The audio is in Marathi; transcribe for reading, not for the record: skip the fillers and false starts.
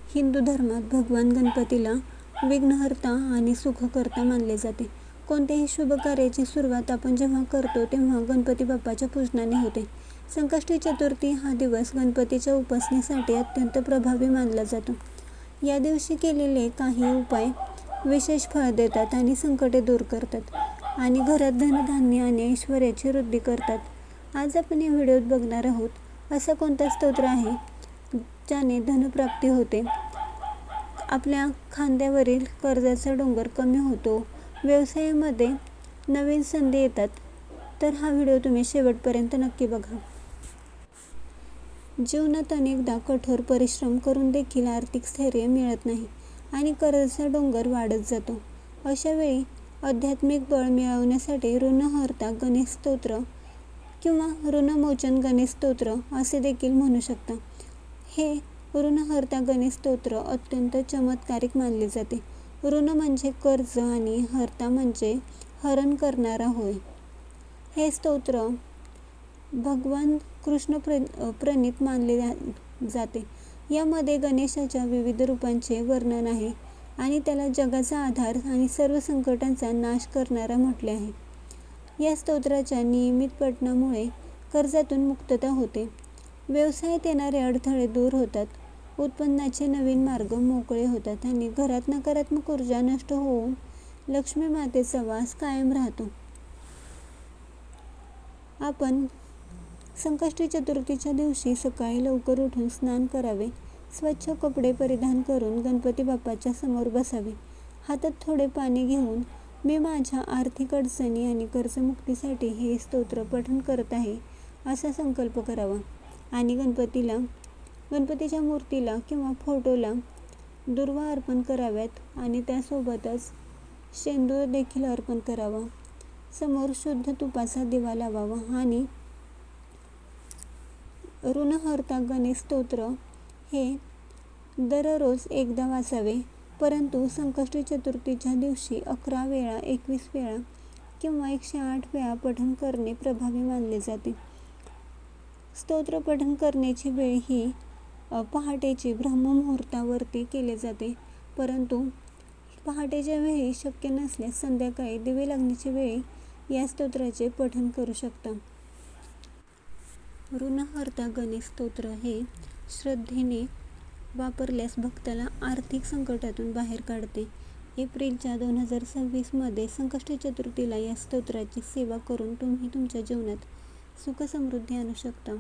हिंदू धर्मात भगवान गणपतीला विघ्नहर्ता आणि सुखकर्ता मानले जाते. कोणत्याही शुभ कार्याची सुरुवात आपण जेव्हा करतो तेव्हा गणपती बाप्पाच्या पूजनाने होते. संकष्टी चतुर्थी हा दिवस गणपतीच्या उपासनेसाठी अत्यंत प्रभावी मानला जातो. या दिवशी केलेले काही उपाय विशेष फळ देतात आणि संकटे दूर करतात आणि घरात धनधान्य आणि ऐश्वर्याची वृद्धी करतात. आज आपण या व्हिडिओत बघणार आहोत असा कोणता स्तोत्र आहे ज्याने धनप्राप्ती होते, आपल्या खांद्यावरील कर्जाचा डोंगर कमी होतो, व्यवसायामध्ये नवीन संधी येतात. तर हा व्हिडिओ तुम्ही शेवटपर्यंत नक्की बघा. जीवनात अनेकदा कठोर परिश्रम करून देखील आर्थिक स्थैर्य मिळत नाही आणि कर्जाचा डोंगर वाढत जातो. अशा वेळी आध्यात्मिक बळ मिळवण्यासाठी ऋणहर्ता गणेश स्तोत्र किंवा ऋणमोचन गणेश स्तोत्र असे देखील म्हणू शकता. हे ऋणहर्ता गणेश स्तोत्र अत्यंत चमत्कारिक मानले जाते. ऋण म्हणजे कर्ज आणि हर्ता म्हणजे हरण करणारा होय. हे स्तोत्र भगवान कृष्ण प्रणीत मानले जाते. यामध्ये गणेशाच्या विविध रूपांचे वर्णन आहे आणि त्याला जगाचा आधार आणि सर्व संकटांचा नाश करणारा म्हटले आहे. या स्तोत्राच्या नियमित पठणामुळे कर्जातून मुक्तता होते, व्यवसायात येणारे अडथळे दूर होतात, उत्पन्नाचे नवीन मार्ग मोकळे होतात आणि घरात नकारात्मक ऊर्जा नष्ट होऊन लक्ष्मी मातेचा वास कायम राहतो. आपण संकष्टी चतुर्थीच्या दिवशी सकाळी लवकर उठून स्नान करावे, स्वच्छ कपडे परिधान करून गणपती बाप्पाच्या समोर बसावे. हातात थोडे पाणी घेऊन मी माझ्या आर्थिक अडचणी आणि कर्जमुक्तीसाठी हे स्तोत्र पठण करत आहे असा संकल्प करावा आणि गणपतीच्या मूर्तीला किंवा फोटोला दुर्वा अर्पण कराव्यात आणि त्यासोबतच शेंदूर देखील अर्पण करावा. समोर शुद्ध तुपाचा दिवा लावावा आणि ऋणहर्ता गणेश स्तोत्र हे दररोज एकदा वाचावे, परंतु संकष्टी चतुर्थीच्या दिवशी 11 वेळा, 21 वेळा किंवा 108 वेळा पठण करणे प्रभावी मानले जाते. स्तोत्र पठण करण्याची वेळ ही पहाटेची ब्रह्ममुहूर्तावरती केले जाते, परंतु पहाटेच्या वेळी शक्य नसल्यास संध्याकाळी दिवे लागण्याच्या वेळी या स्तोत्राचे पठण करू शकता. ऋणहर्ता गणेश स्तोत्र हे श्रद्धेने वापरल्यास भक्ताला आर्थिक संकटातून बाहेर काढते. एप्रिलच्या 2026 मध्ये संकष्टी चतुर्थीला या स्तोत्राची सेवा करून तुम्ही तुमच्या जीवनात सुख समृद्धी आणू शकता.